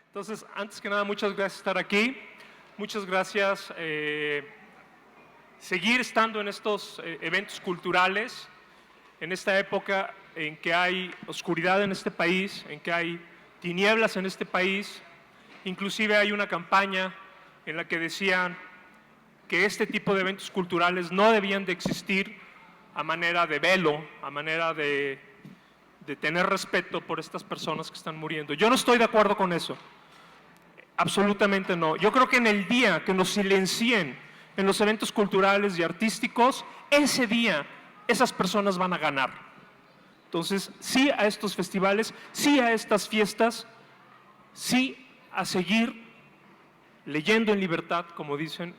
Entonces, antes que nada, muchas gracias por estar aquí. Muchas gracias seguir estando en estos eventos culturales, en esta época en que hay oscuridad en este país, en que hay tinieblas en este país. Inclusive hay una campaña en la que decían que este tipo de eventos culturales no debían de existir a manera de velo, a manera de tener respeto por estas personas que están muriendo. Yo no estoy de acuerdo con eso, absolutamente no. Yo creo que en el día que nos silencien en los eventos culturales y artísticos, ese día esas personas van a ganar. Entonces, sí a estos festivales, sí a estas fiestas, sí a seguir leyendo en libertad, como dicen,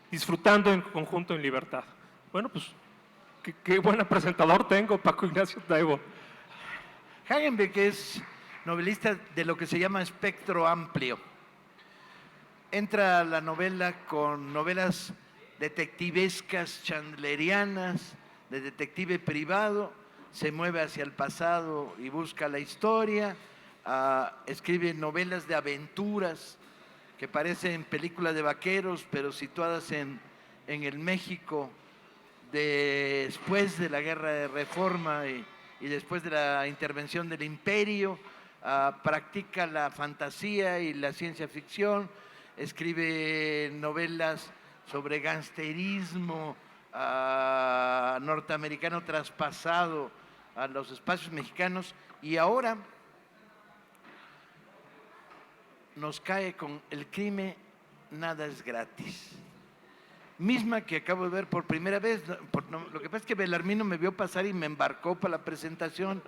disfrutando en conjunto en libertad. Bueno, pues, qué buen presentador tengo, Paco Ignacio Taibo. Hagenbeck es novelista de lo que se llama espectro amplio. Entra a la novela con novelas detectivescas, chandlerianas, de detective privado, se mueve hacia el pasado y busca la historia, escribe novelas de aventuras que parecen películas de vaqueros, pero situadas en el México después de la Guerra de Reforma y después de la intervención del Imperio. Practica la fantasía y la ciencia ficción, escribe novelas sobre gangsterismo norteamericano traspasado a los espacios mexicanos, y ahora nos cae con El crimen nada es gratis, misma que acabo de ver por primera vez. Lo que pasa es que Belarmino me vio pasar y me embarcó para la presentación.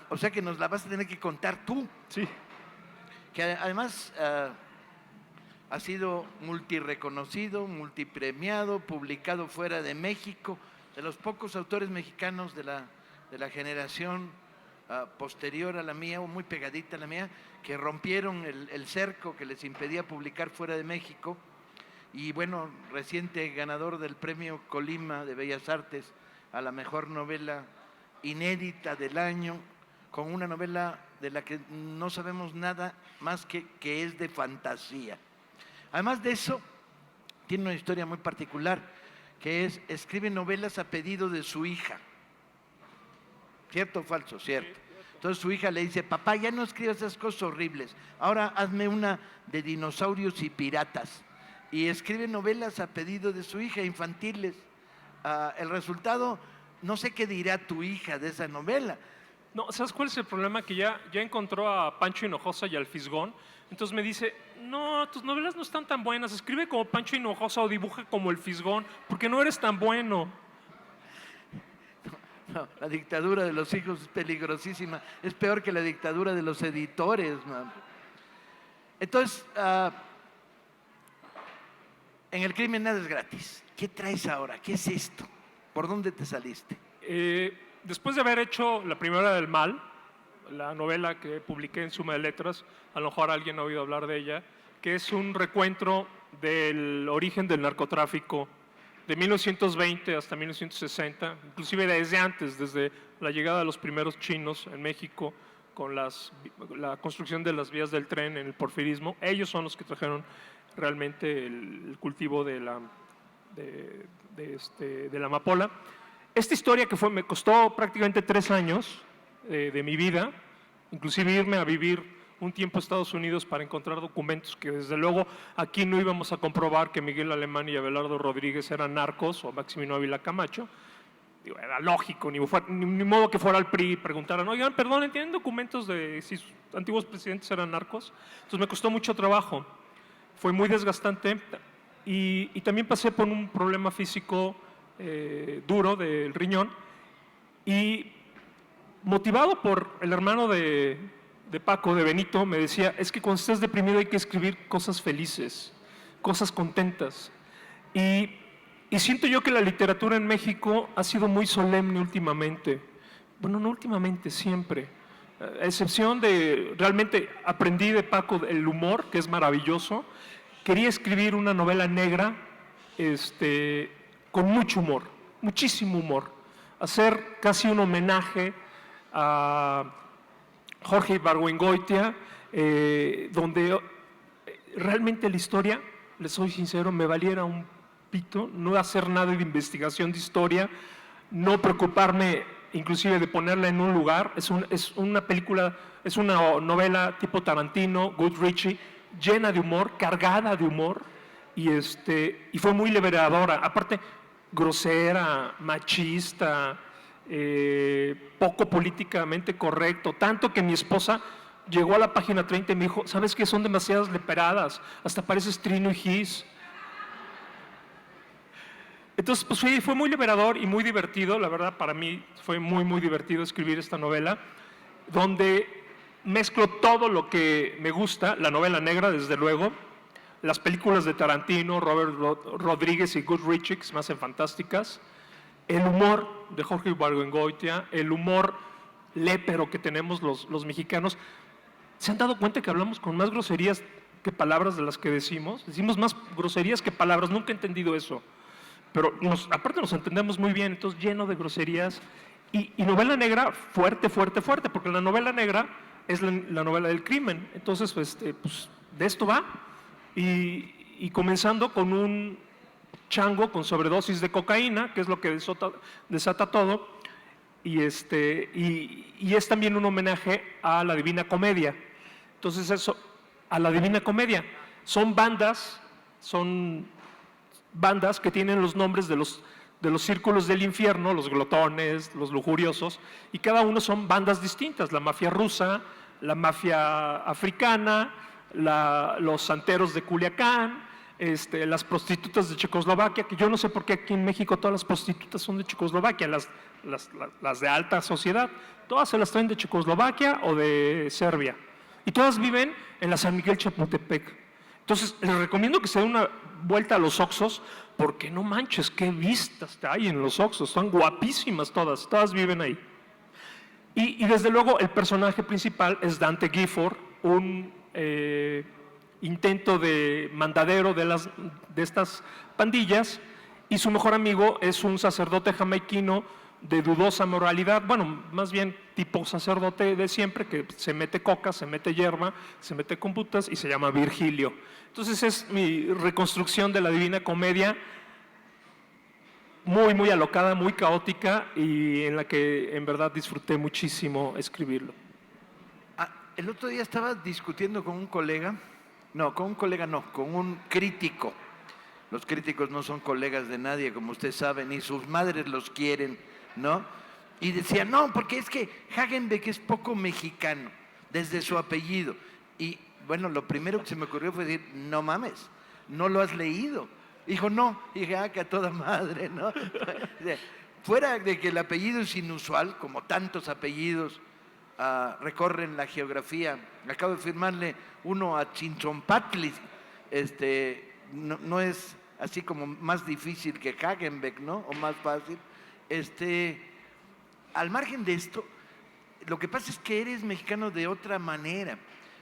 O sea que nos la vas a tener que contar tú. Sí. Que además ha sido multireconocido, multipremiado, publicado fuera de México, de los pocos autores mexicanos de la generación posterior a la mía, o muy pegadita a la mía, que rompieron el cerco que les impedía publicar fuera de México. Y bueno, reciente ganador del Premio Colima de Bellas Artes a la mejor novela inédita del año, con una novela de la que no sabemos nada más que es de fantasía. Además de eso, tiene una historia muy particular, que es, escribe novelas a pedido de su hija. ¿Cierto o falso? Cierto. Entonces su hija le dice: papá, ya no escribas esas cosas horribles, ahora hazme una de dinosaurios y piratas. Y escribe novelas a pedido de su hija, infantiles. El resultado, no sé qué dirá tu hija de esa novela. No, ¿sabes cuál es el problema? Que ya encontró a Pancho Hinojosa y al Fisgón. Entonces me dice: no, tus novelas no están tan buenas, escribe como Pancho Hinojosa o dibuja como el Fisgón, porque no eres tan bueno. No, la dictadura de los hijos es peligrosísima, es peor que la dictadura de los editores, man. Entonces, en El crimen nada es gratis. ¿Qué traes ahora? ¿Qué es esto? ¿Por dónde te saliste? Después de haber hecho La primavera del mal, la novela que publiqué en Suma de Letras, a lo mejor alguien ha oído hablar de ella, que es un recuento del origen del narcotráfico de 1920 hasta 1960, inclusive desde antes, desde la llegada de los primeros chinos en México, con la construcción de las vías del tren en el porfirismo. Ellos son los que trajeron realmente el cultivo de la amapola. Esta historia que me costó prácticamente 3 años de mi vida, inclusive irme a vivir un tiempo a Estados Unidos para encontrar documentos que desde luego aquí no íbamos a comprobar que Miguel Alemán y Abelardo Rodríguez eran narcos, o Maximino Ávila Camacho. Digo, era lógico, ni modo que fuera al PRI y preguntaran: oigan, perdón, ¿tienen documentos de si sus antiguos presidentes eran narcos? Entonces me costó mucho trabajo, fue muy desgastante, y también pasé por un problema físico duro del riñón, y motivado por el hermano de Paco, de Benito, me decía: es que cuando estás deprimido hay que escribir cosas felices, cosas contentas. Y siento yo que la literatura en México ha sido muy solemne últimamente. Bueno, no últimamente, siempre. A excepción de, realmente aprendí de Paco el humor, que es maravilloso. Quería escribir una novela negra con mucho humor, muchísimo humor. Hacer casi un homenaje a Jorge Ibargüengoitia, donde realmente la historia, les soy sincero, me valiera un pito, no hacer nada de investigación de historia, no preocuparme inclusive de ponerla en un lugar. Es una película, es una novela tipo Tarantino, Goodrich, llena de humor, cargada de humor, y fue muy liberadora. Aparte, grosera, machista, poco políticamente correcto, tanto que mi esposa llegó a la página 30 y me dijo, ¿sabes qué? Son demasiadas leperadas, hasta pareces Trino y Gis. Entonces, pues fue muy liberador y muy divertido, la verdad, para mí fue muy divertido escribir esta novela, donde mezclo todo lo que me gusta, la novela negra, desde luego, las películas de Tarantino, Robert Rodríguez y Goodrich, que se me hacen fantásticas, el humor de Jorge Ibargüengoitia, el humor lépero que tenemos los mexicanos. ¿Se han dado cuenta que hablamos con más groserías que palabras de las que decimos? Decimos más groserías que palabras, nunca he entendido eso. Pero aparte nos entendemos muy bien, entonces lleno de groserías. Y novela negra fuerte, porque la novela negra es la novela del crimen. Entonces, pues de esto va. Y comenzando con un chango con sobredosis de cocaína, que es lo que desata todo, y es también un homenaje a la Divina Comedia. Entonces eso, a la Divina Comedia, son bandas que tienen los nombres de los círculos del infierno, los glotones, los lujuriosos, y cada uno son bandas distintas, la mafia rusa, la mafia africana, los santeros de Culiacán, las prostitutas de Checoslovaquia, que yo no sé por qué aquí en México todas las prostitutas son de Checoslovaquia, las de alta sociedad, todas se las traen de Checoslovaquia o de Serbia, y todas viven en la San Miguel Chapultepec. Entonces, les recomiendo que se den una vuelta a los Oxxos, porque no manches, qué vistas hay en los Oxxos, están guapísimas todas viven ahí. Y desde luego el personaje principal es Dante Gifford, un intento de mandadero de estas pandillas, y su mejor amigo es un sacerdote jamaiquino de dudosa moralidad, bueno, más bien tipo sacerdote de siempre, que se mete coca, se mete hierba, se mete con putas y se llama Virgilio. Entonces es mi reconstrucción de la Divina Comedia, muy alocada, muy caótica, y en la que en verdad disfruté muchísimo escribirlo. El otro día estaba discutiendo con un colega, con un crítico. Los críticos no son colegas de nadie, como usted sabe, ni sus madres los quieren, ¿no? Y decía, no, porque es que Hagenbeck es poco mexicano, desde su apellido. Y bueno, lo primero que se me ocurrió fue decir, no mames, no lo has leído. Dijo, no. Y dije, que a toda madre, ¿no? Fuera de que el apellido es inusual, como tantos apellidos recorren la geografía. Acabo de firmarle uno a Chinchompatli, no es así como más difícil que Hagenbeck, ¿no? O más fácil. Al margen de esto, lo que pasa es que eres mexicano de otra manera.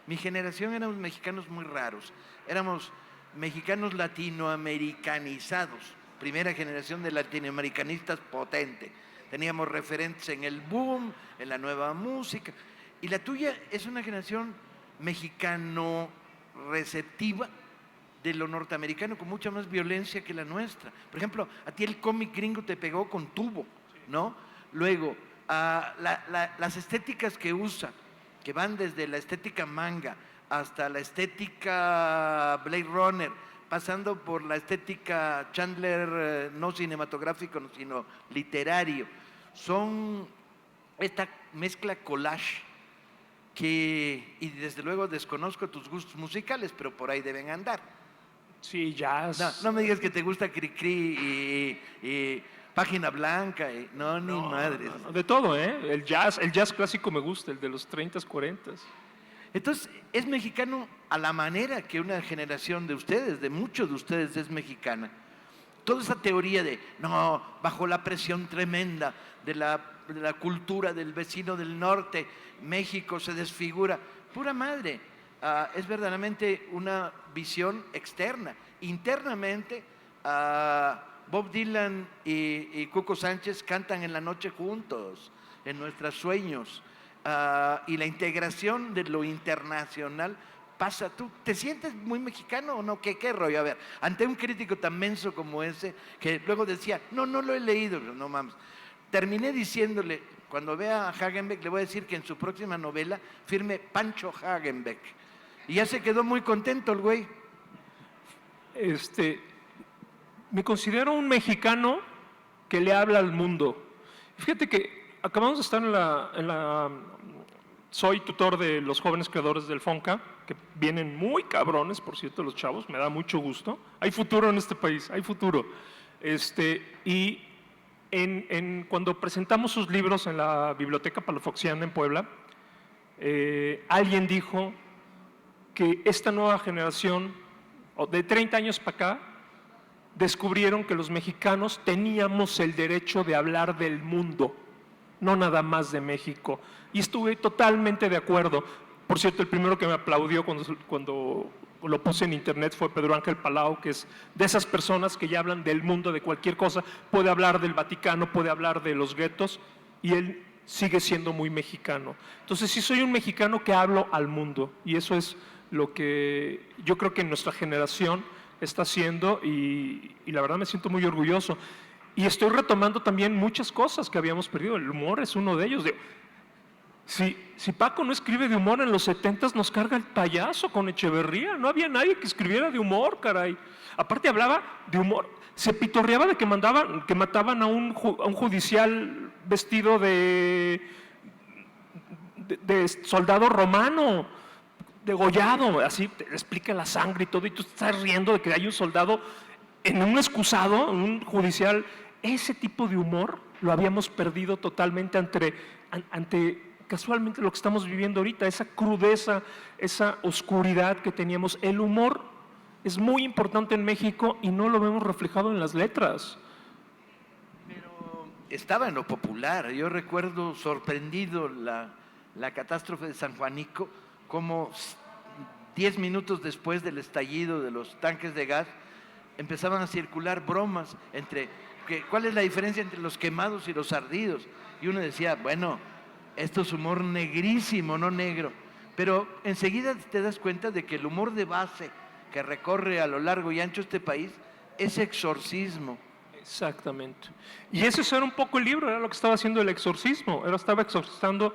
Mi generación éramos mexicanos muy raros, éramos mexicanos latinoamericanizados, primera generación de latinoamericanistas potente. Teníamos referentes en el boom, en la nueva música, y la tuya es una generación mexicano receptiva de lo norteamericano, con mucha más violencia que la nuestra. Por ejemplo, a ti el cómic gringo te pegó con tubo, ¿no? Luego, las estéticas que usa, que van desde la estética manga hasta la estética Blade Runner, pasando por la estética Chandler, no cinematográfico, sino literario. Son esta mezcla collage y desde luego desconozco tus gustos musicales, pero por ahí deben andar. Sí, jazz. No me digas que te gusta Cricri y Página Blanca, ni madres. No, de todo, ¿eh? El jazz clásico me gusta, el de los 30s, 40s. Entonces, es mexicano a la manera que una generación de ustedes, de muchos de ustedes, es mexicana. Toda esa teoría de, no, bajo la presión tremenda de la cultura del vecino del norte, México se desfigura. Pura madre, es verdaderamente una visión externa. Internamente, Bob Dylan y Cuco Sánchez cantan en la noche juntos, en nuestros sueños. y la integración de lo internacional pasa. ¿Tú te sientes muy mexicano o no? ¿Qué rollo? A ver, ante un crítico tan menso como ese, que luego decía, no lo he leído, no mames. Terminé diciéndole, cuando vea a Hagenbeck, le voy a decir que en su próxima novela firme Pancho Hagenbeck. Y ya se quedó muy contento el güey. Me considero un mexicano que le habla al mundo. Fíjate que acabamos de estar soy tutor de los jóvenes creadores del FONCA, que vienen muy cabrones, por cierto, los chavos, me da mucho gusto. Hay futuro en este país, hay futuro. Y cuando presentamos sus libros en la Biblioteca Palafoxiana en Puebla, alguien dijo que esta nueva generación, de 30 años para acá, descubrieron que los mexicanos teníamos el derecho de hablar del mundo, no nada más de México. Y estuve totalmente de acuerdo. Por cierto, el primero que me aplaudió cuando lo puse en internet fue Pedro Ángel Palau, que es de esas personas que ya hablan del mundo, de cualquier cosa. Puede hablar del Vaticano, puede hablar de los guetos, y él sigue siendo muy mexicano. Entonces, sí soy un mexicano que hablo al mundo, y eso es lo que yo creo que nuestra generación está haciendo, y la verdad me siento muy orgulloso. Y estoy retomando también muchas cosas que habíamos perdido. El humor es uno de ellos. Si Paco no escribe de humor en los 70s, nos carga el payaso con Echeverría. No había nadie que escribiera de humor, caray. Aparte hablaba de humor. Se pitorreaba de que mataban a un judicial vestido de soldado romano, degollado, así te explica la sangre y todo, y tú estás riendo de que hay un soldado en un excusado, en un judicial. Ese tipo de humor lo habíamos perdido totalmente ante casualmente lo que estamos viviendo ahorita, esa crudeza, esa oscuridad que teníamos. El humor es muy importante en México y no lo vemos reflejado en las letras. Pero estaba en lo popular. Yo recuerdo sorprendido la catástrofe de San Juanico, como 10 minutos después del estallido de los tanques de gas, empezaban a circular bromas entre ¿cuál es la diferencia entre los quemados y los ardidos? Y uno decía, bueno, esto es humor negrísimo, no negro. Pero enseguida te das cuenta de que el humor de base que recorre a lo largo y ancho este país es exorcismo. Exactamente. Y ese era un poco el libro, era lo que estaba haciendo el exorcismo. Estaba exorcizando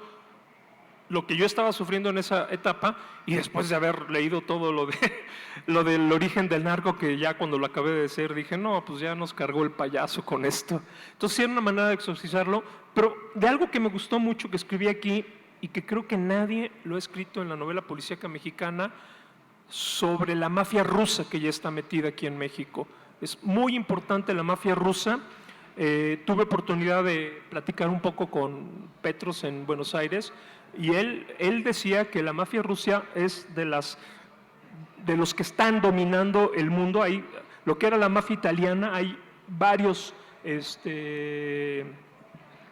lo que yo estaba sufriendo en esa etapa, y después de haber leído todo lo del origen del narco, que ya cuando lo acabé de decir dije, no, pues ya nos cargó el payaso con esto. Entonces sí era una manera de exorcizarlo, pero de algo que me gustó mucho que escribí aquí, y que creo que nadie lo ha escrito en la novela policíaca mexicana, sobre la mafia rusa que ya está metida aquí en México. Es muy importante la mafia rusa. Tuve oportunidad de platicar un poco con Petros en Buenos Aires, y él decía que la mafia rusa es de los que están dominando el mundo. Hay lo que era la mafia italiana, hay varios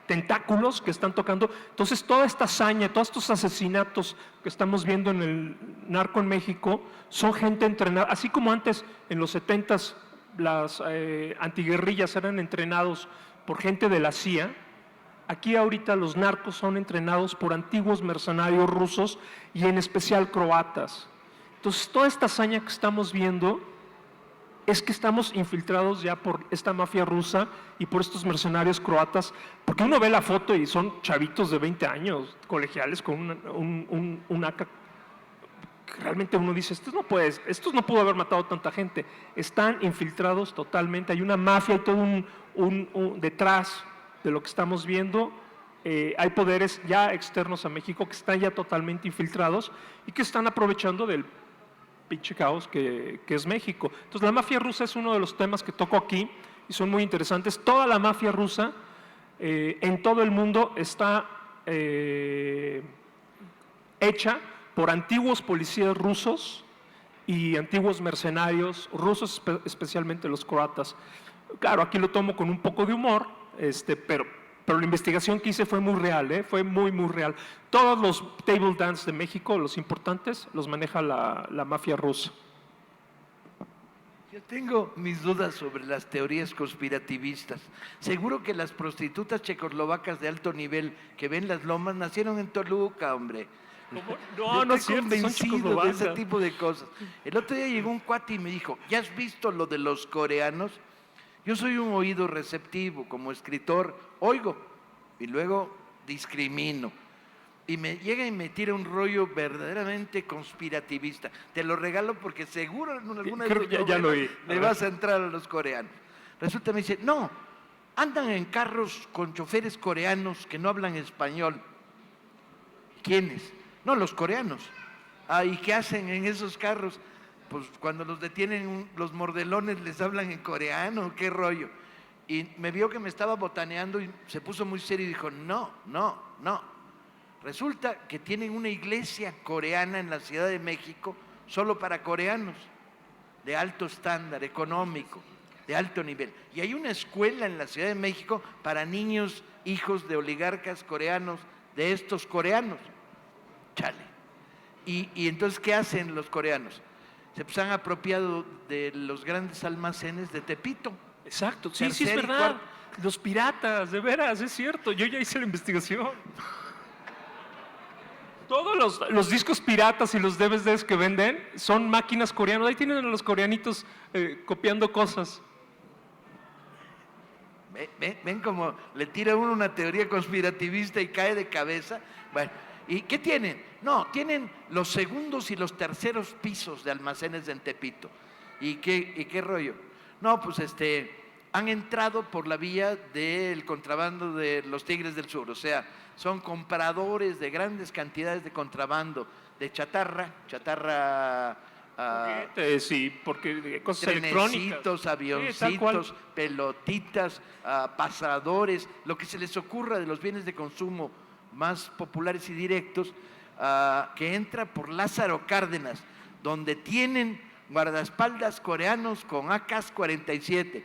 tentáculos que están tocando. Entonces toda esta hazaña, todos estos asesinatos que estamos viendo en el narco en México, son gente entrenada, así como antes en los 70s las antiguerrillas eran entrenados por gente de la CIA. Aquí ahorita los narcos son entrenados por antiguos mercenarios rusos, y en especial croatas. Entonces toda esta hazaña que estamos viendo es que estamos infiltrados ya por esta mafia rusa y por estos mercenarios croatas, porque uno ve la foto y son chavitos de 20 años, colegiales, con un AK. Realmente uno dice, estos no pudo haber matado tanta gente. Están infiltrados totalmente, hay una mafia, hay todo detrás de lo que estamos viendo. Hay poderes ya externos a México que están ya totalmente infiltrados y que están aprovechando del pinche caos que es México. Entonces la mafia rusa es uno de los temas que toco aquí y son muy interesantes. Toda la mafia rusa en todo el mundo está hecha por antiguos policías rusos y antiguos mercenarios rusos, especialmente los croatas. Claro, aquí lo tomo con un poco de humor, pero la investigación que hice fue muy real, fue muy, muy real. Todos los table dance de México, los importantes, los maneja la mafia rusa. Yo tengo mis dudas sobre las teorías conspirativistas. Seguro que las prostitutas checoslovacas de alto nivel que ven las lomas nacieron en Toluca, hombre. ¿Cómo? Yo No, no estoy es cierto, son convencido de ese checoslovacas. tipo de cosas. El otro día llegó un cuate y me dijo, ¿ya has visto lo de los coreanos? Yo soy un oído receptivo, como escritor, oigo y luego discrimino. Y me llega y me tira un rollo verdaderamente conspirativista. Te lo regalo porque seguro en alguna de Creo tus que ya lo novelas oí. le vas a entrar a los coreanos. Resulta, me dice, no, andan en carros con choferes coreanos que no hablan español. ¿Quiénes? No, los coreanos. ¿Y qué hacen en esos carros? Pues cuando los detienen los mordelones les hablan en coreano, qué rollo. Y me vio que me estaba botaneando y se puso muy serio y dijo, no, no, no. Resulta que tienen una iglesia coreana en la Ciudad de México solo para coreanos, de alto estándar económico, de alto nivel. Y hay una escuela en la Ciudad de México para niños, hijos de oligarcas coreanos, de estos coreanos. Chale. Y entonces, ¿qué hacen los coreanos? Se han apropiado de los grandes almacenes de Tepito. Exacto, sí, sí es Tercer y verdad. cuarto. Los piratas, de veras, es cierto. Yo ya hice la investigación. Todos los discos piratas y los DVDs que venden son máquinas coreanas. Ahí tienen a los coreanitos copiando cosas. ¿Ven cómo le tira uno una teoría conspirativista y cae de cabeza? Bueno, ¿y qué tienen? No, tienen los segundos y los terceros pisos de almacenes en Tepito. ¿Y qué rollo? No, pues han entrado por la vía del contrabando de los Tigres del Sur, o sea, son compradores de grandes cantidades de contrabando, de chatarra, Sí, porque cosas electrónicas. trenecitos, Sí, tal cual. avioncitos, pelotitas, pasadores, lo que se les ocurra de los bienes de consumo más populares y directos, que entra por Lázaro Cárdenas, donde tienen guardaespaldas coreanos con AK-47.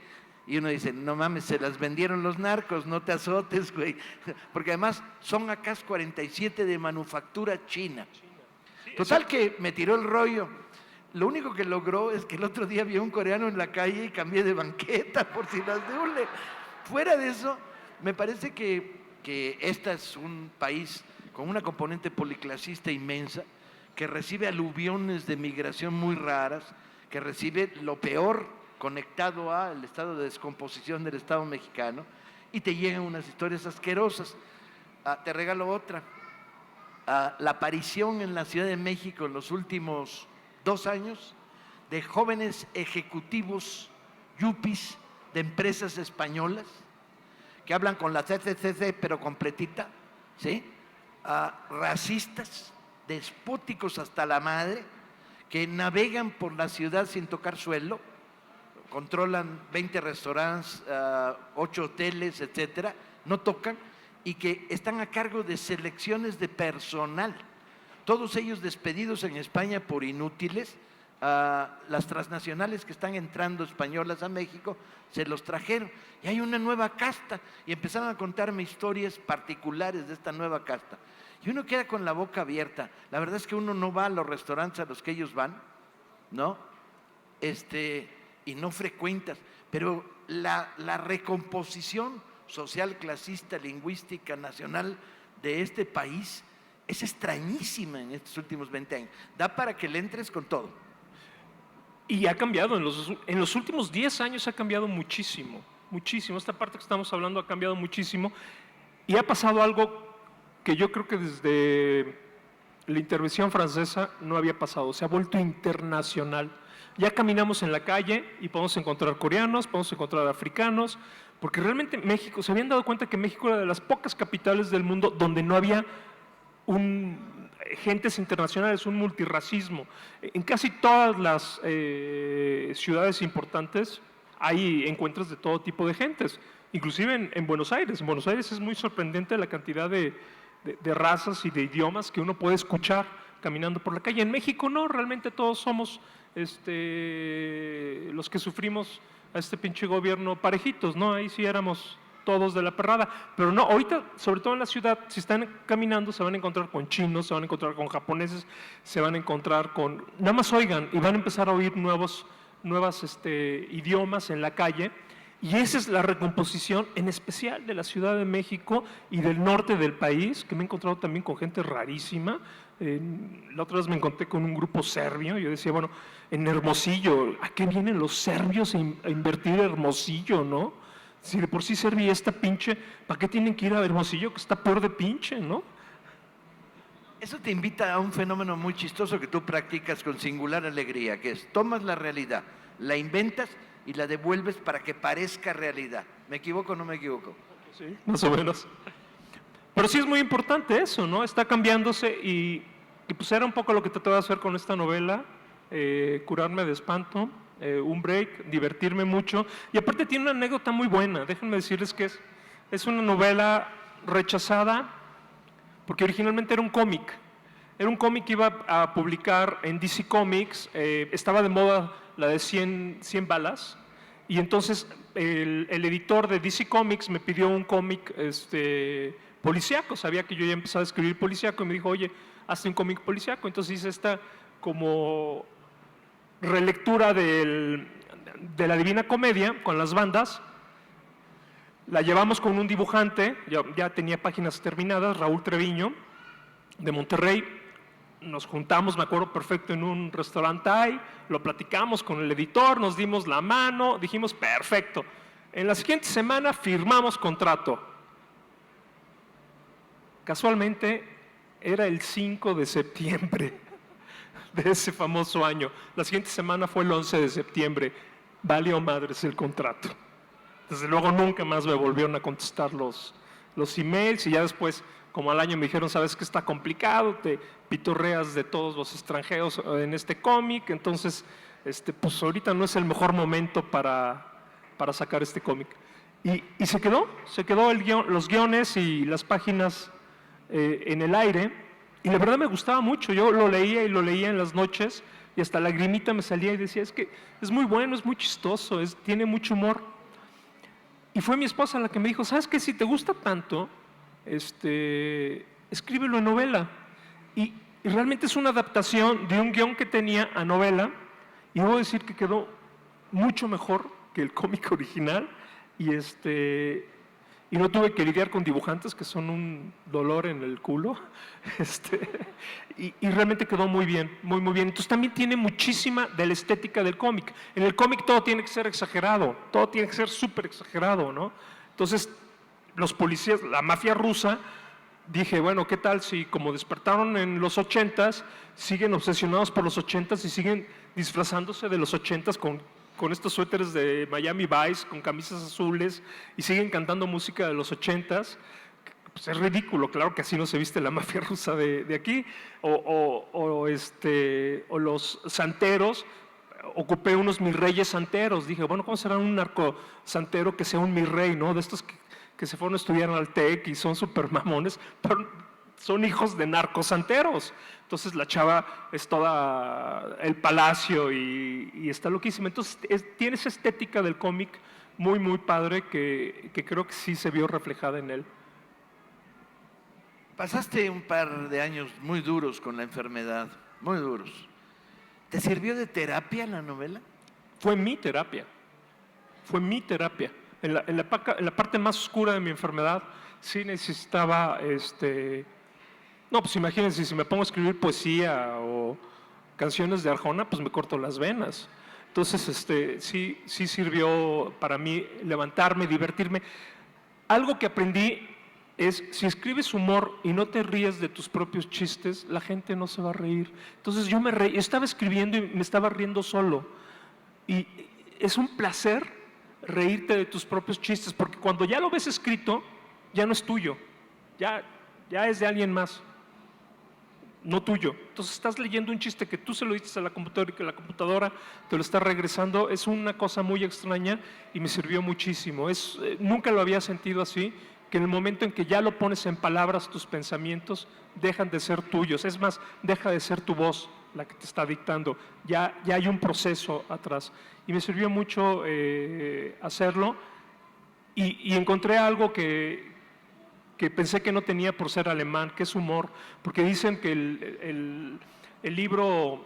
Y uno dice, no mames, se las vendieron los narcos, no te azotes, güey. Porque además son AK-47 de manufactura china. Total que me tiró el rollo. Lo único que logró es que el otro día vi a un coreano en la calle y cambié de banqueta por si las de hule. Fuera de eso, me parece que este es un país con una componente policlasista inmensa, que recibe aluviones de migración muy raras, que recibe lo peor conectado al estado de descomposición del Estado mexicano, y te llegan unas historias asquerosas. Te regalo otra. La aparición en la Ciudad de México en los últimos 2 años de jóvenes ejecutivos yuppies de empresas españolas que hablan con la CCCC pero completita, ¿sí? Racistas, despóticos hasta la madre, que navegan por la ciudad sin tocar suelo, controlan 20 restaurantes, 8 hoteles, etcétera, no tocan, y que están a cargo de selecciones de personal. Todos ellos despedidos en España por inútiles. Las transnacionales que están entrando españolas a México se los trajeron. Y hay una nueva casta. Y empezaron a contarme historias particulares de esta nueva casta. Y uno queda con la boca abierta. La verdad es que uno no va a los restaurantes a los que ellos van, ¿no? Y no frecuentas. Pero la recomposición social, clasista, lingüística, nacional de este país es extrañísima en estos últimos 20 años. Da para que le entres con todo. Y ha cambiado, en los últimos 10 años ha cambiado muchísimo, muchísimo. Esta parte que estamos hablando ha cambiado muchísimo. Y ha pasado algo que yo creo que desde la intervención francesa no había pasado. Se ha vuelto internacional. Ya caminamos en la calle y podemos encontrar coreanos, podemos encontrar africanos, porque realmente México, se habían dado cuenta que México era de las pocas capitales del mundo donde no había gentes internacionales, un multirracismo. En casi todas las ciudades importantes hay encuentros de todo tipo de gentes, inclusive en Buenos Aires. En Buenos Aires es muy sorprendente la cantidad de razas y de idiomas que uno puede escuchar caminando por la calle. En México no, realmente todos somos los que sufrimos a este pinche gobierno parejitos, ¿no? Ahí sí éramos todos de la perrada, pero no, ahorita, sobre todo en la ciudad, si están caminando se van a encontrar con chinos, se van a encontrar con japoneses, se van a encontrar con, nada más oigan, y van a empezar a oír nuevos nuevas idiomas en la calle. Y esa es la recomposición, en especial de la Ciudad de México y del norte del país, que me he encontrado también con gente rarísima. La otra vez me encontré con un grupo serbio, y yo decía, bueno, en Hermosillo, ¿a qué vienen los serbios a invertir en Hermosillo, no? Si de por sí Serbia está pinche, ¿para qué tienen que ir a Hermosillo, que está peor de pinche, no? Eso te invita a un fenómeno muy chistoso que tú practicas con singular alegría, que es tomas la realidad, la inventas y la devuelves para que parezca realidad. ¿Me equivoco o no me equivoco? Sí, más o menos. Pero sí es muy importante eso, ¿no? Está cambiándose y pues era un poco lo que trataba de hacer con esta novela, curarme de espanto, un break, divertirme mucho. Y aparte tiene una anécdota muy buena, déjenme decirles que es una novela rechazada porque originalmente era un cómic. Era un cómic que iba a publicar en DC Comics, estaba de moda la de 100 balas, y entonces el editor de DC Comics me pidió un cómic policíaco, sabía que yo ya empezaba a escribir policíaco y me dijo, oye, hazte un cómic policíaco. Entonces hice esta como relectura de la Divina Comedia con las bandas, la llevamos con un dibujante, ya tenía páginas terminadas, Raúl Treviño, de Monterrey. Nos juntamos, me acuerdo perfecto, en un restaurante ahí, lo platicamos con el editor, nos dimos la mano, dijimos, perfecto. En la siguiente semana firmamos contrato. Casualmente, era el 5 de septiembre de ese famoso año. La siguiente semana fue el 11 de septiembre. Valió madres el contrato. Desde luego nunca más me volvieron a contestar los emails y ya después, como al año me dijeron, sabes que está complicado, te pitorreas de todos los extranjeros en este cómic, entonces pues ahorita no es el mejor momento para sacar este cómic. Y se quedó los guiones y las páginas en el aire, y la verdad me gustaba mucho. Yo lo leía y lo leía en las noches y hasta lagrimita me salía y decía, es que es muy bueno, es muy chistoso, tiene mucho humor. Y fue mi esposa la que me dijo, ¿sabes qué? Si te gusta tanto, escríbelo en novela. Y realmente es una adaptación de un guión que tenía a novela, y debo decir que quedó mucho mejor que el cómic original, y no tuve que lidiar con dibujantes que son un dolor en el culo, y realmente quedó muy bien, muy bien. Entonces también tiene muchísima de la estética del cómic. En el cómic todo tiene que ser exagerado, todo tiene que ser súper exagerado, ¿no? Entonces los policías, la mafia rusa, dije, bueno, ¿qué tal si como despertaron en los 80s, siguen obsesionados por los 80s y siguen disfrazándose de los 80s con estos suéteres de Miami Vice, con camisas azules, y siguen cantando música de los 80s? Pues es ridículo, claro que así no se viste la mafia rusa de aquí, o los santeros. Ocupé unos mis reyes santeros, dije, bueno, ¿cómo será un narco santero que sea un mi rey, no? De estos que se fueron a estudiar al TEC y son súper mamones, pero son hijos de narcosanteros. Entonces la chava es toda el palacio y está loquísima. Entonces tiene esa estética del cómic muy, muy padre que creo que sí se vio reflejada en él. Pasaste un par de años muy duros con la enfermedad, muy duros. ¿Te sirvió de terapia la novela? Fue mi terapia. En la parte más oscura de mi enfermedad sí necesitaba, no, pues imagínense, si me pongo a escribir poesía o canciones de Arjona, pues me corto las venas. Entonces, sí sirvió para mí levantarme, divertirme. Algo que aprendí es, si escribes humor y no te ríes de tus propios chistes, la gente no se va a reír. Entonces yo me reí, estaba escribiendo y me estaba riendo solo. Y es un placer reírte de tus propios chistes, porque cuando ya lo ves escrito, ya no es tuyo, ya es de alguien más, no tuyo. Entonces estás leyendo un chiste que tú se lo diste a la computadora y que la computadora te lo está regresando. Es una cosa muy extraña y me sirvió muchísimo. Nunca lo había sentido así, que en el momento en que ya lo pones en palabras, tus pensamientos dejan de ser tuyos. Es más, deja de ser tu voz la que te está dictando. Ya hay un proceso atrás. Y me sirvió mucho hacerlo. Y encontré algo que pensé que no tenía por ser alemán, que es humor. Porque dicen que el libro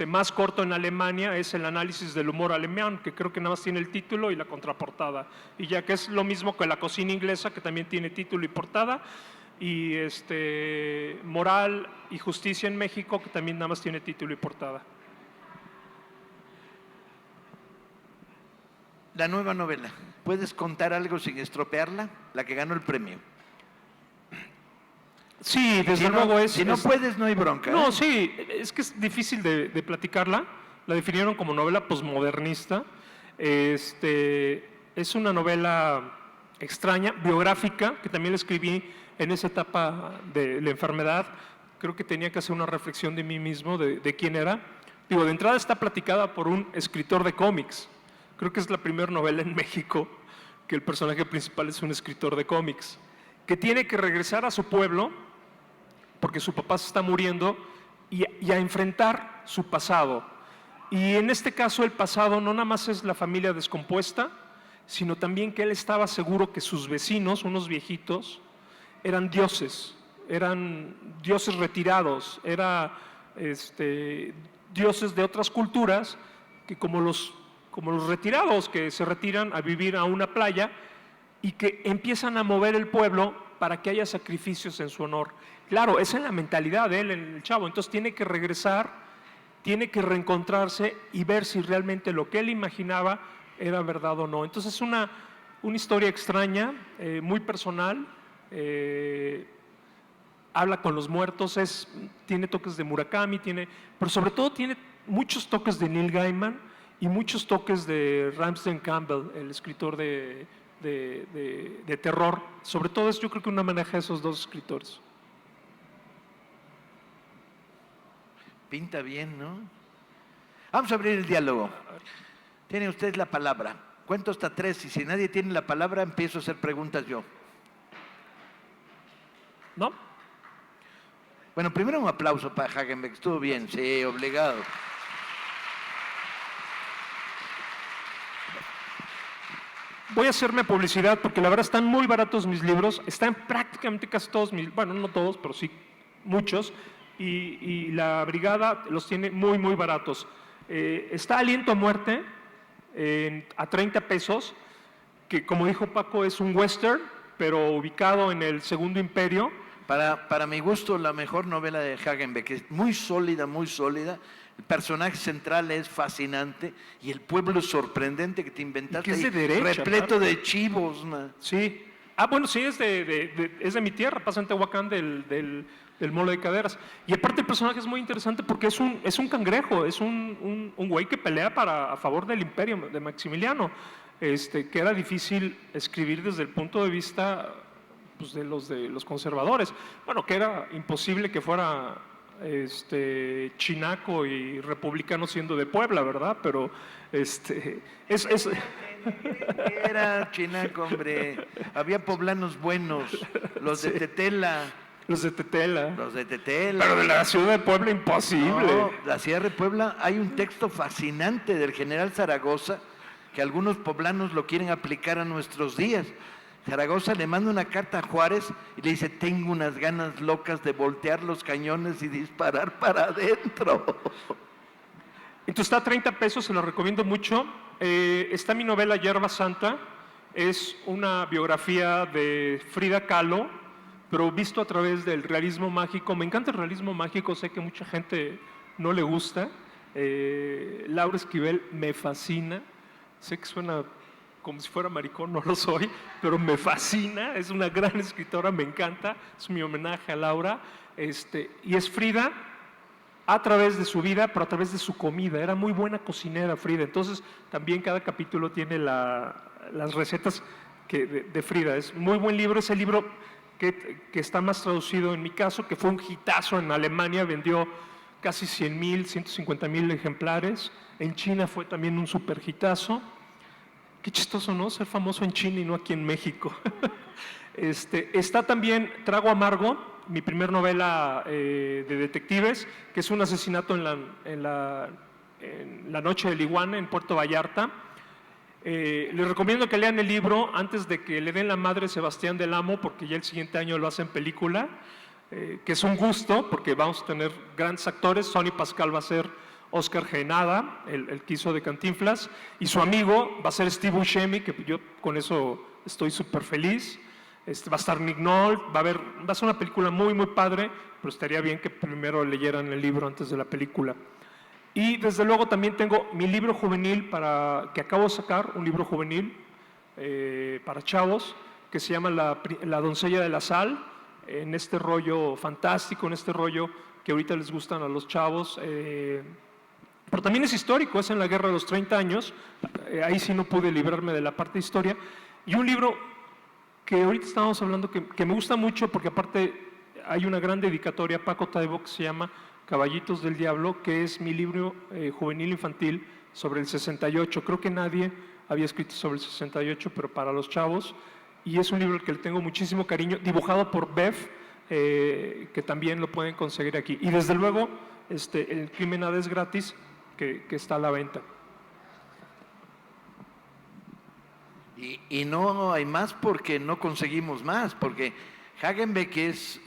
más corto en Alemania es el análisis del humor alemán, que creo que nada más tiene el título y la contraportada. Y ya que es lo mismo que la cocina inglesa, que también tiene título y portada, y Moral y Justicia en México, que también nada más tiene título y portada. La nueva novela, ¿puedes contar algo sin estropearla? La que ganó el premio. Sí, desde luego es... Si no puedes, no hay bronca. No, sí, es que es difícil de platicarla. La definieron como novela posmodernista. Es una novela extraña, biográfica, que también la escribí en esa etapa de la enfermedad. Creo que tenía que hacer una reflexión de mí mismo, de quién era. Digo, de entrada está platicada por un escritor de cómics. Creo que es la primera novela en México que el personaje principal es un escritor de cómics, que tiene que regresar a su pueblo porque su papá se está muriendo y a enfrentar su pasado. Y en este caso el pasado no nada más es la familia descompuesta, sino también que él estaba seguro que sus vecinos, unos viejitos, eran dioses retirados, dioses de otras culturas que como los retirados que se retiran a vivir a una playa y que empiezan a mover el pueblo para que haya sacrificios en su honor. Claro, esa es la mentalidad de él, el chavo. Entonces tiene que regresar, tiene que reencontrarse y ver si realmente lo que él imaginaba era verdad o no. Entonces es una historia extraña, muy personal, habla con los muertos, tiene toques de Murakami, pero sobre todo tiene muchos toques de Neil Gaiman y muchos toques de Ramsden Campbell, el escritor de terror. Sobre todo yo creo que un homenaje a esos dos escritores. Pinta bien, ¿no? Vamos a abrir el diálogo. Tiene usted la palabra. Cuento hasta 3 y si nadie tiene la palabra empiezo a hacer preguntas yo. ¿No? Bueno, primero un aplauso para Hagenbeck. Estuvo bien, sí, obligado. Voy a hacerme publicidad porque la verdad están muy baratos mis libros. Están prácticamente casi todos bueno, no todos, pero sí muchos. Y la brigada los tiene muy, muy baratos. Está Aliento a Muerte a 30 pesos, que como dijo Paco es un western, pero ubicado en el Segundo Imperio. Para mi gusto, la mejor novela de Hagenbeck, es muy sólida, muy sólida. El personaje central es fascinante y el pueblo es sorprendente que te inventaste. Que es de derecha, repleto de chivos, man. Sí. Bueno, sí, es de mi tierra, pasa en Tehuacán del Molo de Caderas. Y aparte el personaje es muy interesante porque es un cangrejo, es un güey que pelea a favor del imperio de Maximiliano, que era difícil escribir desde el punto de vista pues, de los conservadores. Bueno, que era imposible que fuera chinaco y republicano siendo de Puebla, ¿verdad? Pero Era chinaco, hombre. Había poblanos buenos, los de Tetela. Los de Tetela. Los de Tetela. Pero de la ciudad de Puebla, imposible. No, la Sierra de Puebla, hay un texto fascinante del general Zaragoza que algunos poblanos lo quieren aplicar a nuestros días. Zaragoza le manda una carta a Juárez y le dice: tengo unas ganas locas de voltear los cañones y disparar para adentro. Entonces está a 30 pesos, se lo recomiendo mucho. Está mi novela Hierba Santa, es una biografía de Frida Kahlo, pero visto a través del realismo mágico. Me encanta el realismo mágico, sé que mucha gente no le gusta. Laura Esquivel me fascina, sé que suena como si fuera maricón, no lo soy, pero me fascina, es una gran escritora, me encanta, es mi homenaje a Laura, y es Frida a través de su vida, pero a través de su comida. Era muy buena cocinera Frida, entonces también cada capítulo tiene las recetas de Frida. Es muy buen libro, ese libro que está más traducido en mi caso, que fue un hitazo en Alemania, vendió casi 100,000, 150,000 ejemplares, en China fue también un super hitazo. Qué chistoso, ¿no? Ser famoso en China y no aquí en México. Está también Trago Amargo, mi primer novela de detectives, que es un asesinato en la noche del Iguana en Puerto Vallarta. Les recomiendo que lean el libro antes de que le den la madre Sebastián del Amo, porque ya el siguiente año lo hacen película, que es un gusto, porque vamos a tener grandes actores. Sonny Pascal va a ser Oscar Genada, el que hizo de Cantinflas, y su amigo va a ser Steve Buscemi, que yo con eso estoy súper feliz. Va a estar Nick Nolte, va a ser una película muy, muy padre, pero estaría bien que primero leyeran el libro antes de la película. Y desde luego también tengo mi libro juvenil que acabo de sacar, un libro juvenil para chavos, que se llama La doncella de la sal, en este rollo fantástico, en este rollo que ahorita les gustan a los chavos. Pero también es histórico, es en la Guerra de los 30 años, ahí sí no pude librarme de la parte de historia. Y un libro que ahorita estábamos hablando que me gusta mucho, porque aparte hay una gran dedicatoria a Paco Taibo que se llama Caballitos del Diablo, que es mi libro juvenil infantil sobre el 68. Creo que nadie había escrito sobre el 68, pero para los chavos. Y es un libro al que le tengo muchísimo cariño, dibujado por Bev, que también lo pueden conseguir aquí. Y desde luego, El crimen es gratis, que está a la venta. Y no hay más porque no conseguimos más, porque Hagenbeck es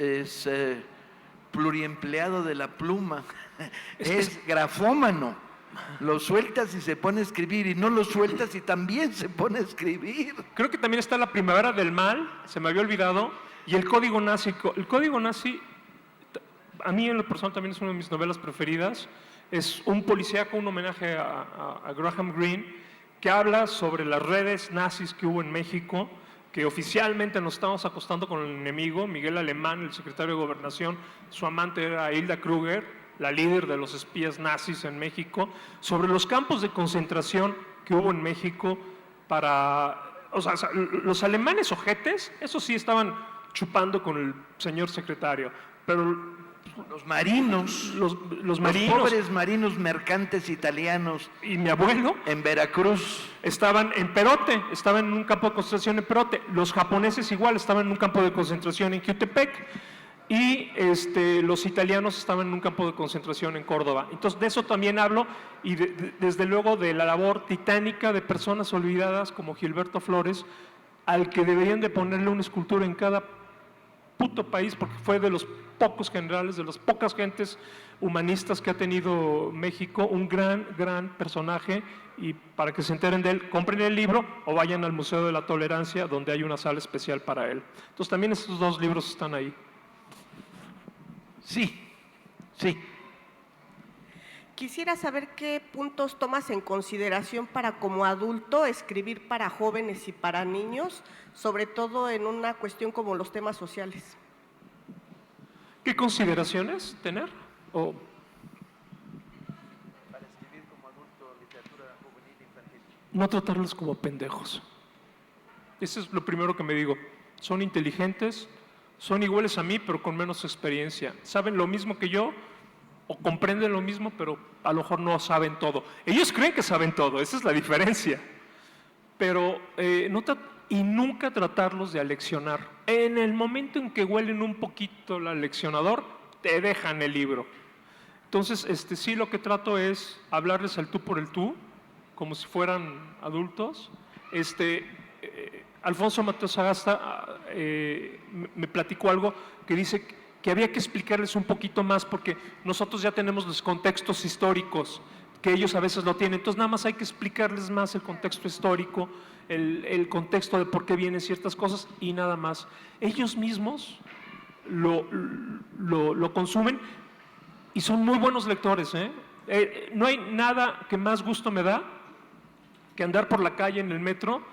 pluriempleado de la pluma, es grafómano. Lo sueltas y se pone a escribir, y no lo sueltas y también se pone a escribir. Creo que también está La primavera del mal, se me había olvidado, y El código nazi. El código nazi, a mí en lo personal también es una de mis novelas preferidas. Es un policíaco, un homenaje a Graham Greene, que habla sobre las redes nazis que hubo en México, que oficialmente nos estábamos acostando con el enemigo. Miguel Alemán, el secretario de Gobernación, su amante era Hilda Kruger, la líder de los espías nazis en México, sobre los campos de concentración que hubo en México los alemanes ojetes, eso sí estaban chupando con el señor secretario, pero los marinos, los los pobres marinos mercantes italianos y mi abuelo en Veracruz estaban en Perote, estaban en un campo de concentración en Perote. Los japoneses igual estaban en un campo de concentración en Jutepec, y los italianos estaban en un campo de concentración en Córdoba. Entonces de eso también hablo, y desde luego de la labor titánica de personas olvidadas como Gilberto Flores, al que deberían de ponerle una escultura en cada puto país, porque fue de los pocos generales, de las pocas gentes humanistas que ha tenido México, un gran personaje. Y para que se enteren de él, compren el libro o vayan al Museo de la Tolerancia, donde hay una sala especial para él. Entonces también estos dos libros están ahí. Sí. Quisiera saber qué puntos tomas en consideración para, como adulto, escribir para jóvenes y para niños, sobre todo en una cuestión como los temas sociales. ¿Qué consideraciones tener? Para escribir como adulto literatura juvenil infantil. No tratarlos como pendejos. Eso es lo primero que me digo. Son inteligentes, son iguales a mí, pero con menos experiencia. Saben lo mismo que yo, o comprenden lo mismo, pero a lo mejor no saben todo. Ellos creen que saben todo, esa es la diferencia. Pero nunca tratarlos de aleccionar. En el momento en que huelen un poquito el aleccionador, te dejan el libro. Entonces, sí, lo que trato es hablarles al tú por el tú, como si fueran adultos. Alfonso Mateo Sagasta me platicó algo que dice que había que explicarles un poquito más, porque nosotros ya tenemos los contextos históricos, que ellos a veces lo tienen. Entonces nada más hay que explicarles más el contexto histórico, el contexto de por qué vienen ciertas cosas, y nada más. Ellos mismos lo consumen y son muy buenos lectores. No hay nada que más gusto me da que andar por la calle en el metro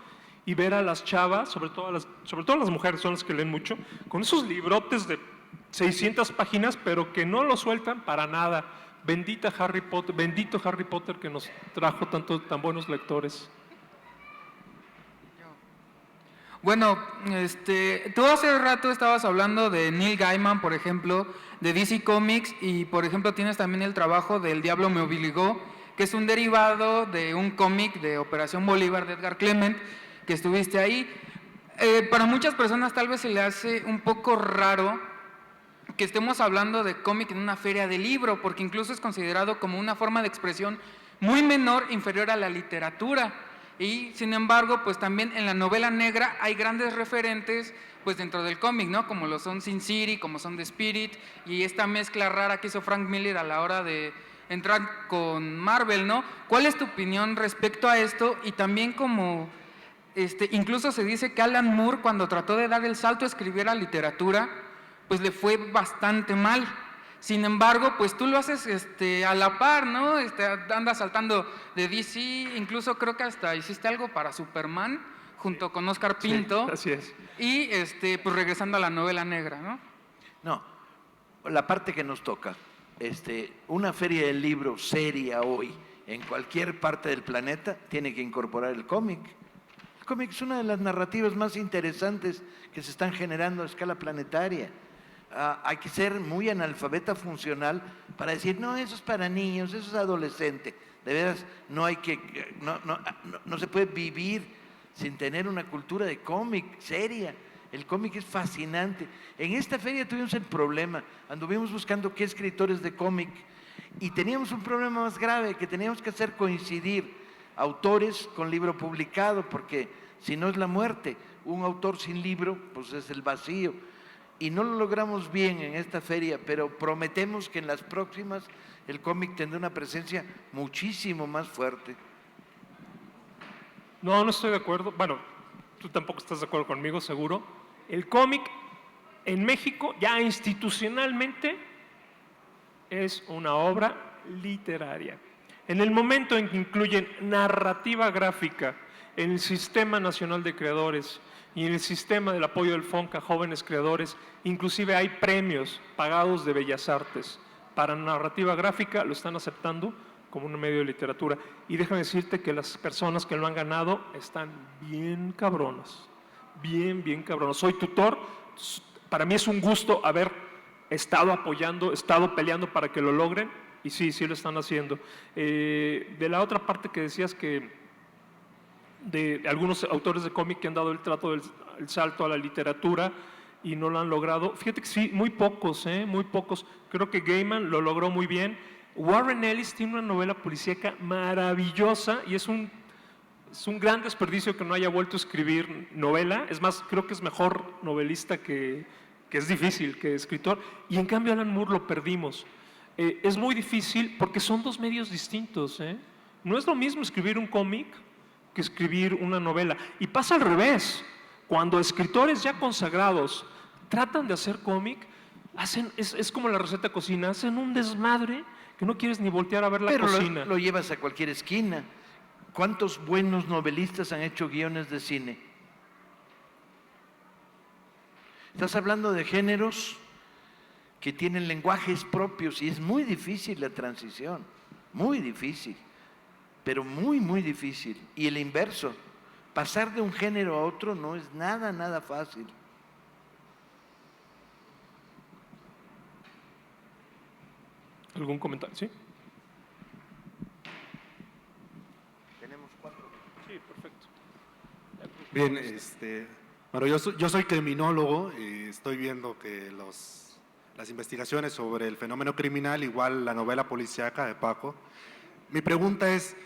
y ver a las chavas, sobre todo las mujeres, son las que leen mucho, con esos librotes de 600 páginas, pero que no lo sueltan para nada. Bendito Harry Potter que nos trajo tan buenos lectores. Bueno, tú hace rato estabas hablando de Neil Gaiman, por ejemplo, de DC Comics, y por ejemplo tienes también el trabajo de El Diablo me obligó, que es un derivado de un cómic de Operación Bolívar de Edgar Clement, que estuviste ahí. Para muchas personas tal vez se le hace un poco raro que estemos hablando de cómic en una feria de libro, porque incluso es considerado como una forma de expresión muy menor, inferior a la literatura. Y sin embargo, pues también en la novela negra hay grandes referentes pues dentro del cómic, ¿no? Como lo son Sin City, como son The Spirit, y esta mezcla rara que hizo Frank Miller a la hora de entrar con Marvel, ¿no? ¿Cuál es tu opinión respecto a esto? Y también como, incluso se dice que Alan Moore, cuando trató de dar el salto a escribir a literatura, pues le fue bastante mal. Sin embargo, pues tú lo haces a la par, ¿no? Andas saltando de DC, incluso creo que hasta hiciste algo para Superman, junto con Oscar Pinto. Sí, así es. Y pues regresando a la novela negra, ¿no? No, la parte que nos toca, una feria del libro seria hoy, en cualquier parte del planeta, tiene que incorporar el cómic. El cómic es una de las narrativas más interesantes que se están generando a escala planetaria. Hay que ser muy analfabeta funcional para decir, no, eso es para niños, eso es adolescente. De veras, no se puede vivir sin tener una cultura de cómic seria. El cómic es fascinante. En esta feria tuvimos el problema, anduvimos buscando qué escritores de cómic y teníamos un problema más grave, que teníamos que hacer coincidir autores con libro publicado, porque si no es la muerte, un autor sin libro, pues es el vacío. Y no lo logramos bien en esta feria, pero prometemos que en las próximas el cómic tendrá una presencia muchísimo más fuerte. No estoy de acuerdo. Bueno, tú tampoco estás de acuerdo conmigo, seguro. El cómic en México, ya institucionalmente, es una obra literaria. En el momento en que incluyen narrativa gráfica en el Sistema Nacional de Creadores y en el sistema del apoyo del FONCA a jóvenes creadores, inclusive hay premios pagados de Bellas Artes para narrativa gráfica, lo están aceptando como un medio de literatura. Y déjame decirte que las personas que lo han ganado están bien cabronas, bien cabronas. Soy tutor, para mí es un gusto haber estado apoyando, estado peleando para que lo logren, y sí lo están haciendo. De la otra parte que decías que de algunos autores de cómic que han dado el salto a la literatura y no lo han logrado. Fíjate que sí, muy pocos. Creo que Gaiman lo logró muy bien. Warren Ellis tiene una novela policíaca maravillosa y es un gran desperdicio que no haya vuelto a escribir novela. Es más, creo que es mejor novelista que es difícil, que escritor. Y en cambio Alan Moore lo perdimos. Es muy difícil porque son dos medios distintos. No es lo mismo escribir un cómic que escribir una novela. Y pasa al revés. Cuando escritores ya consagrados tratan de hacer cómic, es como la receta de cocina, hacen un desmadre que no quieres ni voltear a ver la cocina. Pero lo llevas a cualquier esquina. ¿Cuántos buenos novelistas han hecho guiones de cine? Estás hablando de géneros que tienen lenguajes propios y es muy difícil la transición, muy difícil. Pero muy difícil. Y el inverso, pasar de un género a otro no es nada fácil. ¿Algún comentario? ¿Sí? Tenemos 4. Sí, perfecto. Bien, bueno, yo soy criminólogo y estoy viendo que las investigaciones sobre el fenómeno criminal, igual la novela policíaca de Paco. Mi pregunta es,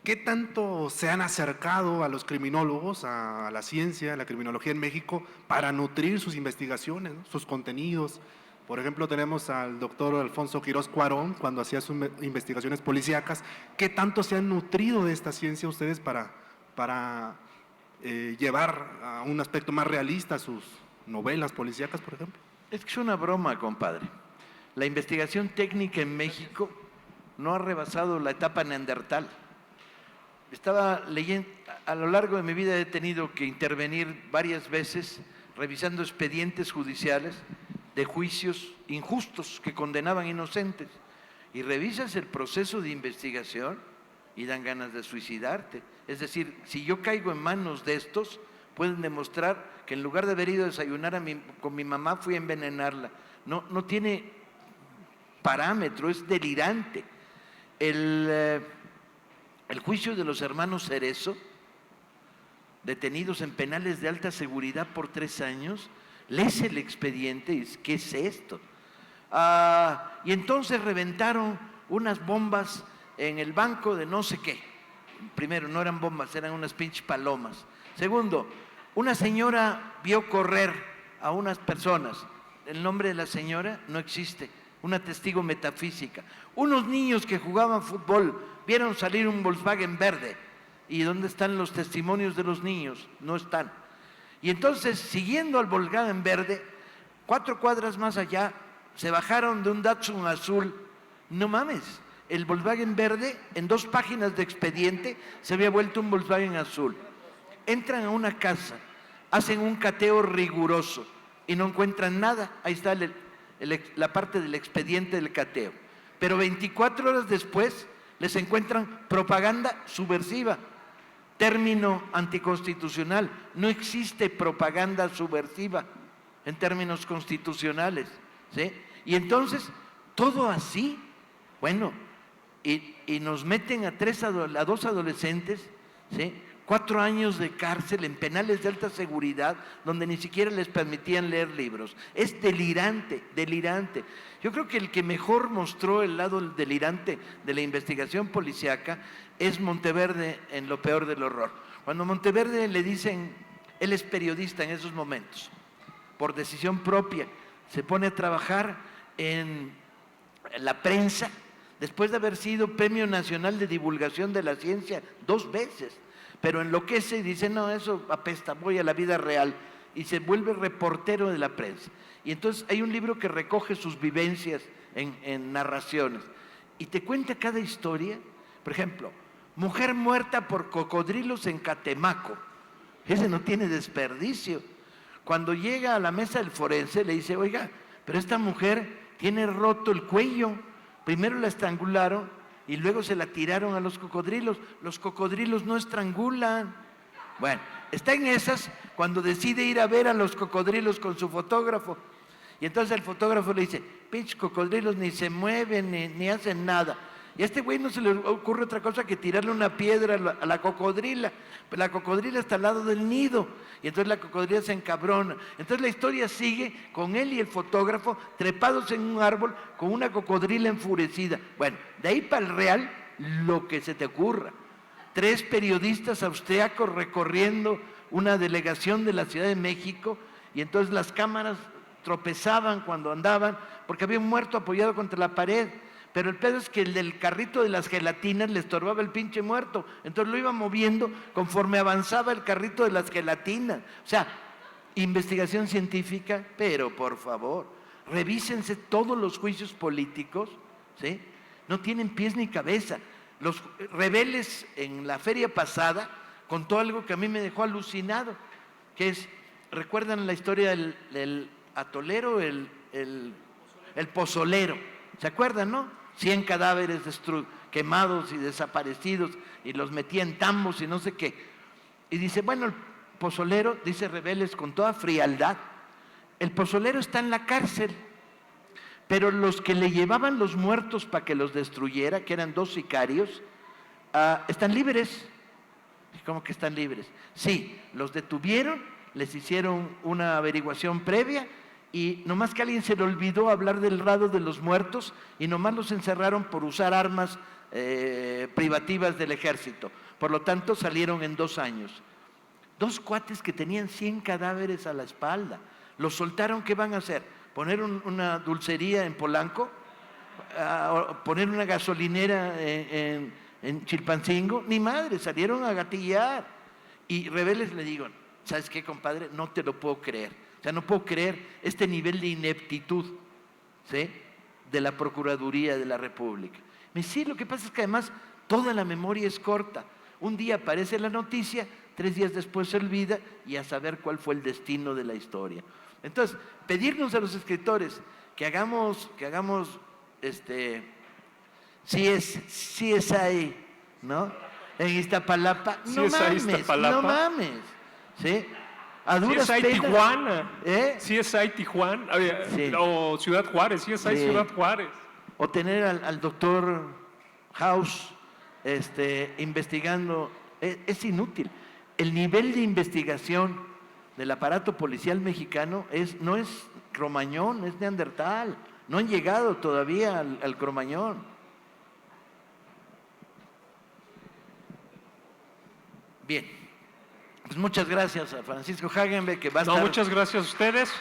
¿qué tanto se han acercado a los criminólogos, a la ciencia, a la criminología en México, para nutrir sus investigaciones, ¿no? Sus contenidos? Por ejemplo, tenemos al doctor Alfonso Quirós Cuarón, cuando hacía sus investigaciones policíacas. ¿Qué tanto se han nutrido de esta ciencia ustedes para llevar a un aspecto más realista sus novelas policíacas, por ejemplo? Es que es una broma, compadre. La investigación técnica en México no ha rebasado la etapa neandertal. Estaba leyendo, a lo largo de mi vida he tenido que intervenir varias veces revisando expedientes judiciales de juicios injustos que condenaban inocentes. Y revisas el proceso de investigación y dan ganas de suicidarte. Es decir, si yo caigo en manos de estos, pueden demostrar que en lugar de haber ido a desayunar con mi mamá, fui a envenenarla. No tiene parámetro, es delirante. El juicio de los hermanos Cerezo, detenidos en penales de alta seguridad por 3 años, lees el expediente y dices, ¿qué es esto? Y entonces reventaron unas bombas en el banco de no sé qué. Primero, no eran bombas, eran unas pinches palomas. Segundo, una señora vio correr a unas personas. El nombre de la señora no existe. una testigo metafísica. Unos niños que jugaban fútbol vieron salir un Volkswagen verde. ¿Y dónde están los testimonios de los niños? No están. Y entonces, siguiendo al Volkswagen verde, 4 cuadras más allá, se bajaron de un Datsun azul. No mames, el Volkswagen verde, en 2 páginas de expediente, se había vuelto un Volkswagen azul. Entran a una casa, hacen un cateo riguroso y no encuentran nada. Ahí está la parte del expediente del cateo. Pero 24 horas después les encuentran propaganda subversiva. Término anticonstitucional. No existe propaganda subversiva en términos constitucionales, ¿sí? Y entonces, todo así, bueno, y nos meten a 2 adolescentes, ¿sí? 4 años de cárcel en penales de alta seguridad, donde ni siquiera les permitían leer libros. Es delirante, delirante. Yo creo que el que mejor mostró el lado delirante de la investigación policíaca es Monteverde en Lo peor del horror. Cuando a Monteverde le dicen, él es periodista en esos momentos, por decisión propia, se pone a trabajar en la prensa, después de haber sido Premio Nacional de Divulgación de la Ciencia 2 veces, pero enloquece y dice, no, eso apesta, voy a la vida real, y se vuelve reportero de la prensa. Y entonces hay un libro que recoge sus vivencias en narraciones, y te cuenta cada historia. Por ejemplo, mujer muerta por cocodrilos en Catemaco. Ese no tiene desperdicio. Cuando llega a la mesa del forense le dice, oiga, pero esta mujer tiene roto el cuello. Primero la estrangularon y luego se la tiraron a los cocodrilos. Los cocodrilos no estrangulan. Bueno, está en esas cuando decide ir a ver a los cocodrilos con su fotógrafo. Y entonces el fotógrafo le dice, pinche cocodrilos ni se mueven ni hacen nada. Y a este güey no se le ocurre otra cosa que tirarle una piedra a la cocodrila. Pues la cocodrila está al lado del nido. Y entonces la cocodrila se encabrona. Entonces la historia sigue con él y el fotógrafo trepados en un árbol con una cocodrila enfurecida. Bueno, de ahí para el real, lo que se te ocurra. 3 periodistas austriacos recorriendo una delegación de la Ciudad de México, y entonces las cámaras tropezaban cuando andaban porque había un muerto apoyado contra la pared. Pero el pedo es que el del carrito de las gelatinas le estorbaba el pinche muerto. Entonces lo iba moviendo conforme avanzaba el carrito de las gelatinas. O sea, investigación científica, pero por favor, revísense todos los juicios políticos, ¿sí? No tienen pies ni cabeza. Los rebeldes en la feria pasada contó algo que a mí me dejó alucinado, que es, ¿recuerdan la historia del atolero, el pozolero? ¿Se acuerdan, no? 100 cadáveres quemados y desaparecidos, y los metía en tambos y no sé qué. Y dice, bueno, el pozolero, dice Rebeles con toda frialdad, el pozolero está en la cárcel, pero los que le llevaban los muertos para que los destruyera, que eran 2 sicarios, están libres. ¿Cómo que están libres? Sí, los detuvieron, les hicieron una averiguación previa, y nomás que a alguien se le olvidó hablar del rado de los muertos y nomás los encerraron por usar armas privativas del ejército. Por lo tanto, salieron en 2 años. 2 cuates que tenían 100 cadáveres a la espalda. Los soltaron, ¿qué van a hacer? ¿Poner una dulcería en Polanco? ¿Poner una gasolinera en Chilpancingo? Ni madre, salieron a gatillar. Y Rebeles le digo, ¿sabes qué, compadre? No te lo puedo creer. O sea, no puedo creer este nivel de ineptitud, ¿sí?, de la Procuraduría de la República. Me dice, sí, lo que pasa es que además toda la memoria es corta. Un día aparece la noticia, 3 días después se olvida, y a saber cuál fue el destino de la historia. Entonces, pedirnos a los escritores que hagamos CSI, ¿no?, en Iztapalapa, no mames, ¿sí? A duras CSI penas. Tijuana, ¿Eh? CSI Tijuana, Sí. o Ciudad Juárez, CSI Sí. Ciudad Juárez. O tener al doctor House investigando, es inútil. El nivel de investigación del aparato policial mexicano no es Cromañón, es Neandertal. No han llegado todavía al Cromañón. Bien. Pues muchas gracias a Francisco Hagenbeck, que va a estar... Muchas gracias a ustedes.